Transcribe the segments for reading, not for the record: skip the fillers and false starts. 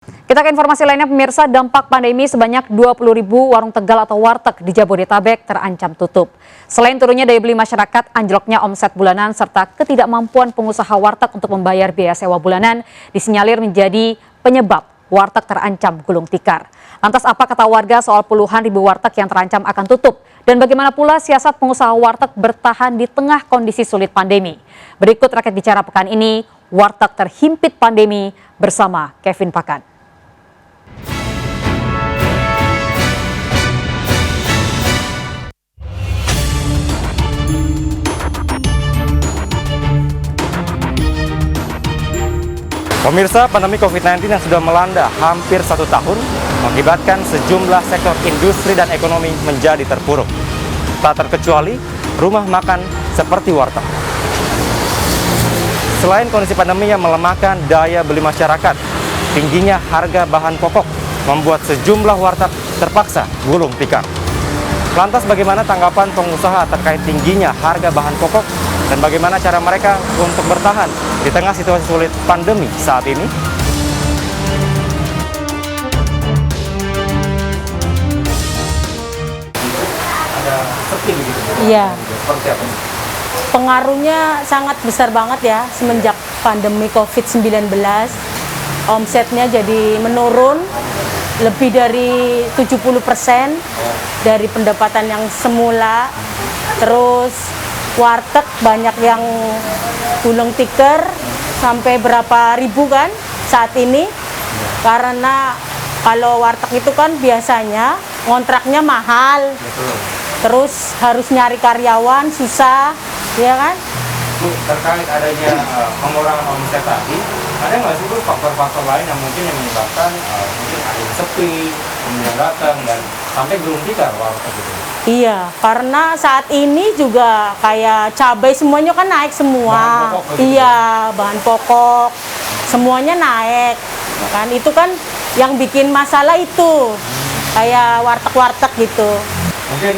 Kita ke informasi lainnya, pemirsa. Dampak pandemi sebanyak 20.000 warung Tegal atau warteg di Jabodetabek terancam tutup. Selain turunnya daya beli masyarakat, anjloknya omset bulanan serta ketidakmampuan pengusaha warteg untuk membayar biaya sewa bulanan disinyalir menjadi penyebab warteg terancam gulung tikar. Lantas apa kata warga soal puluhan ribu warteg yang terancam akan tutup? Dan bagaimana pula siasat pengusaha warteg bertahan di tengah kondisi sulit pandemi? Berikut Rakyat Bicara pekan ini, warteg terhimpit pandemi bersama Kevin Pakan. Pemirsa, pandemi COVID-19 yang sudah melanda hampir 1 tahun mengakibatkan sejumlah sektor industri dan ekonomi menjadi terpuruk. Tak terkecuali rumah makan seperti warteg. Selain kondisi pandemi yang melemahkan daya beli masyarakat, tingginya harga bahan pokok membuat sejumlah warteg terpaksa gulung tikar. Lantas bagaimana tanggapan pengusaha terkait tingginya harga bahan pokok dan bagaimana cara mereka untuk bertahan di tengah situasi sulit pandemi saat ini? Ada sepi begitu. Iya. Seperti apa? Pengaruhnya sangat besar banget ya semenjak pandemi COVID-19. Omsetnya jadi menurun lebih dari 70% dari pendapatan yang semula. Terus warteg banyak yang gulung tikar sampai berapa ribu kan saat ini, karena kalau warteg itu kan biasanya ngontraknya mahal. Betul. Terus harus nyari karyawan susah, ya kan? Bu, terkait adanya pengurangan omset tadi, ada nggak sih Bu faktor-faktor lain yang mungkin yang menyebabkan mungkin ada yang sepi, kemudian datang dan sampai gulung tikar warteg gitu? Iya, karena saat ini juga kayak cabai semuanya kan naik semua. Bahan pokok begitu. Iya, bahan pokok semuanya naik. Kan itu kan yang bikin masalah itu. Kayak warteg-warteg gitu. Mungkin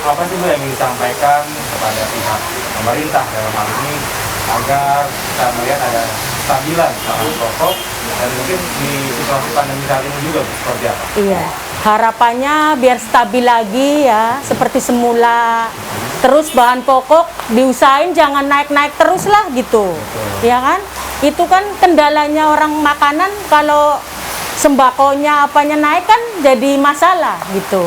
apa sih Bu yang ingin disampaikan kepada pihak pemerintah dalam hal ini agar kita melihat ada stabilan bahan pokok dan mungkin di situasi pandemi saat ini juga Bu, seperti apa? Iya, harapannya biar stabil lagi ya, seperti semula. Terus bahan pokok diusahain jangan naik-naik terus lah gitu. Ya kan? Itu kan kendalanya orang makanan, kalau sembakonya apanya naik kan jadi masalah gitu.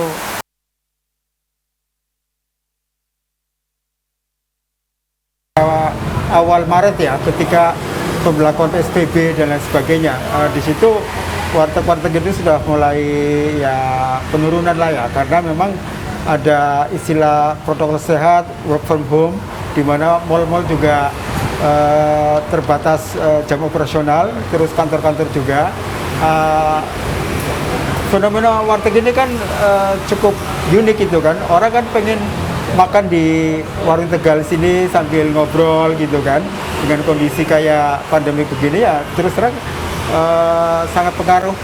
Awal Maret ya, ketika pemberlakuan PSBB dan lain sebagainya, di situ warteg-warteg itu sudah mulai ya penurunan lah ya, karena memang ada istilah protokol sehat, work from home, di mana mal-mal juga terbatas jam operasional, terus kantor-kantor juga. Fenomena warteg ini kan cukup unik itu kan, orang kan pengen makan di warung Tegal sini sambil ngobrol gitu kan, dengan kondisi kayak pandemi begini ya terus terang sangat pengaruh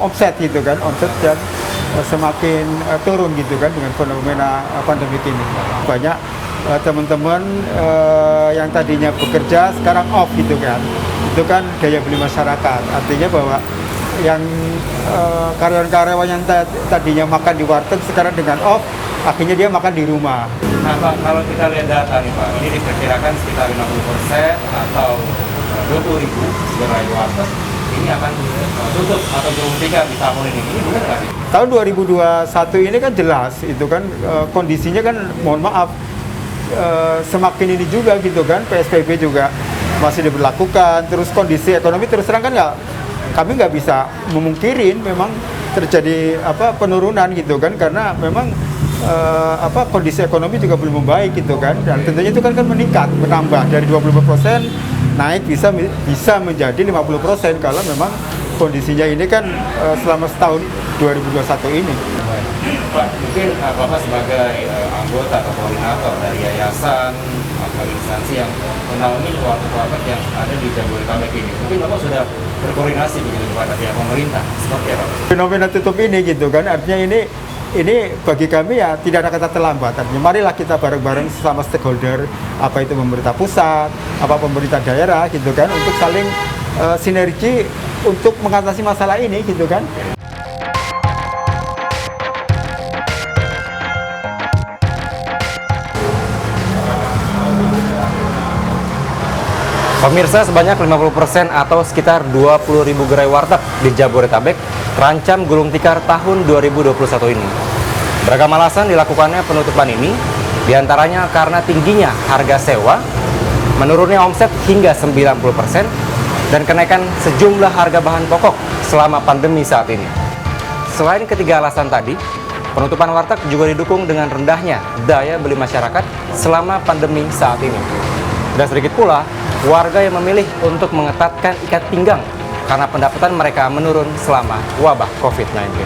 omset gitu kan, omset dan semakin turun gitu kan dengan fenomena pandemi ini. Banyak teman-teman yang tadinya bekerja sekarang off gitu kan, itu kan daya beli masyarakat, artinya bahwa yang karyawan-karyawan yang tadinya makan di warteg sekarang dengan off, akhirnya dia makan di rumah. Nah Pak, kalau kita lihat data nih Pak, ini diperkirakan sekitar 50% atau 20.000 gerai warteg ini akan tutup atau gulung tikar di tahun ini benar nggak sih? Tahun 2021 ini kan jelas, itu kan kondisinya kan mohon maaf semakin ini juga gitu kan, PSBB juga masih diberlakukan, terus kondisi ekonomi terus terang kan kami nggak bisa memungkirin memang terjadi penurunan gitu kan, karena memang kondisi ekonomi juga belum membaik gitu kan, dan tentunya itu kan meningkat, menambah dari 25% naik bisa menjadi 50% kalau memang kondisinya ini kan selama setahun 2021 ini. Pak, mungkin Bapak sebagai anggota atau koordinator dari yayasan atau instansi yang menaungi warteg-warteg yang ada di Jabodetabek ini, mungkin Bapak sudah berkoordinasi begitu kepada pihak pemerintah seperti apa? Fenomena tutup ini gitu kan, artinya ini bagi kami ya tidak ada kata terlambat. Artinya marilah kita bareng-bareng sama stakeholder, apa itu pemerintah pusat, apa pemerintah daerah gitu kan, untuk saling sinergi untuk mengatasi masalah ini gitu kan. Pemirsa, sebanyak 50% atau sekitar 20.000 gerai warteg di Jabodetabek terancam gulung tikar tahun 2021 ini. Beragam alasan dilakukannya penutupan ini, diantaranya karena tingginya harga sewa, menurunnya omset hingga 90%, dan kenaikan sejumlah harga bahan pokok selama pandemi saat ini. Selain ketiga alasan tadi, penutupan warteg juga didukung dengan rendahnya daya beli masyarakat selama pandemi saat ini. Dan sedikit pula warga yang memilih untuk mengetatkan ikat pinggang karena pendapatan mereka menurun selama wabah COVID-19.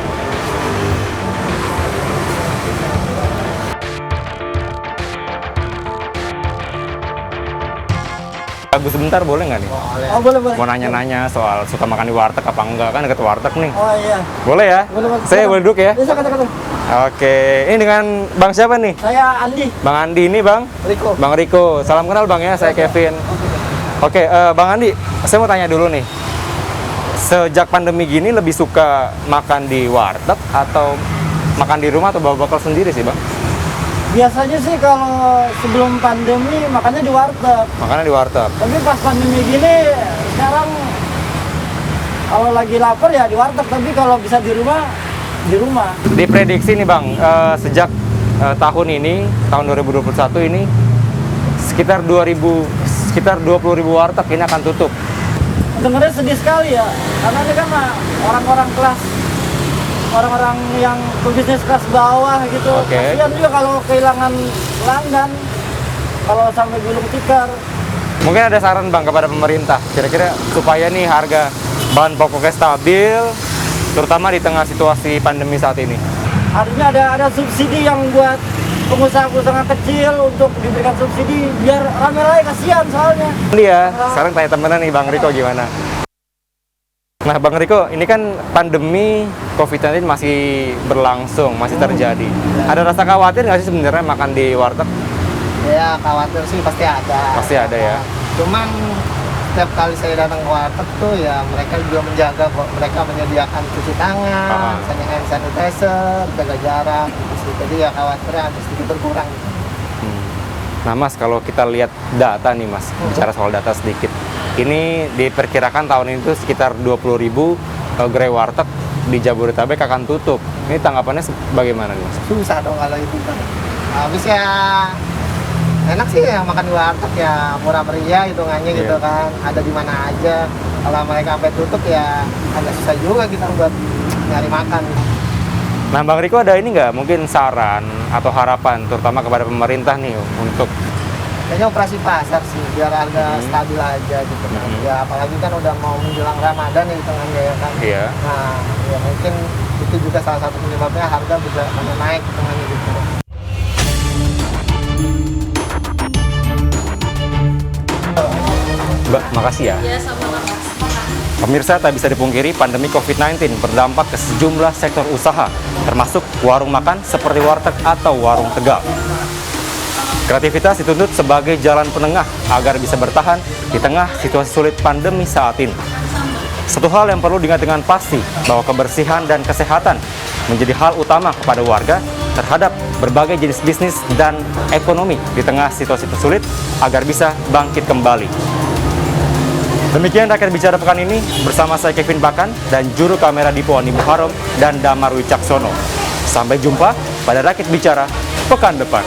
Bagus, sebentar boleh nggak nih? Oh, boleh, boleh. Mau nanya-nanya soal suka makan di warteg apa enggak, kan deket warteg nih. Oh iya. Boleh ya? Boleh, boleh. Saya boleh duduk ya? Bisa kata-kata. Oke, ini dengan Bang siapa nih? Saya Andi. Bang Andi, ini Bang? Riko. Bang Riko. Salam kenal Bang ya, saya Kevin. Oke, Bang Andi, saya mau tanya dulu nih. Sejak pandemi gini lebih suka makan di warteg atau makan di rumah atau bawa bekal sendiri sih Bang? Biasanya sih kalau sebelum pandemi makannya di warteg. Makannya di warteg. Tapi pas pandemi gini sekarang kalau lagi lapar ya di warteg. Tapi kalau bisa di rumah, di rumah. Diprediksi nih Bang, sejak tahun ini, tahun 2021 ini sekitar 20.000 warteg ini akan tutup. Sebenarnya sedih sekali ya, karena ini kan orang-orang yang pebisnis kelas bawah gitu. Oke. Kasihan juga kalau kehilangan pelanggan, kalau sampai gulung tikar. Mungkin ada saran Bang kepada pemerintah, kira-kira supaya nih harga bahan pokoknya stabil, terutama di tengah situasi pandemi saat ini. Artinya ada subsidi yang buat pengusaha-pengusaha kecil untuk diberikan subsidi biar rame-rame, kasihan soalnya. Dia, sekarang tanya temenan nih Bang Riko gimana? Nah Bang Riko, ini kan pandemi COVID-19 masih berlangsung, masih terjadi. Ada rasa khawatir nggak sih sebenarnya makan di warteg? Ya khawatir sih pasti ada. Pasti ada ya. Cuman setiap kali saya datang ke warteg tuh ya mereka juga menjaga kok. Mereka menyediakan cuci tangan, hand sanitizer, jaga jarak. Jadi ya khawatirnya ada sedikit berkurang. Nah Mas, kalau kita lihat data nih Mas, bicara soal data sedikit. Ini diperkirakan tahun ini tuh sekitar 20.000 gerai warteg di Jabodetabek akan tutup. Ini tanggapannya bagaimana nih Mas? Susah dong kalau itu kan. Habis ya enak sih ya makan di warteg ya murah meriah hitungannya gitu kan. Ada di mana aja. Kalau mereka sampai tutup ya agak susah juga kita buat nyari makan. Nah Bang Riko, ada ini nggak mungkin saran atau harapan terutama kepada pemerintah nih untuk Kayaknya operasi pasar sih biar harga stabil aja gitu kan. Ya apalagi kan udah mau menjelang Ramadan ya hitungannya ya kan. Iya. Nah ya mungkin itu juga salah satu penyebabnya harga bisa naik hitungannya gitu. Mbak, makasih ya. Ya sama-sama. Pemirsa, tak bisa dipungkiri pandemi COVID-19 berdampak ke sejumlah sektor usaha, termasuk warung makan seperti warteg atau warung Tegal. Kreativitas dituntut sebagai jalan penengah agar bisa bertahan di tengah situasi sulit pandemi saat ini. Satu hal yang perlu diingat dengan pasti bahwa kebersihan dan kesehatan menjadi hal utama kepada warga terhadap berbagai jenis bisnis dan ekonomi di tengah situasi tersulit agar bisa bangkit kembali. Demikian Rakyat Bicara pekan ini bersama saya Kevin Bakan dan juru kamera Dipo Andi Muharram dan Damar Wicaksono. Sampai jumpa pada Rakyat Bicara pekan depan.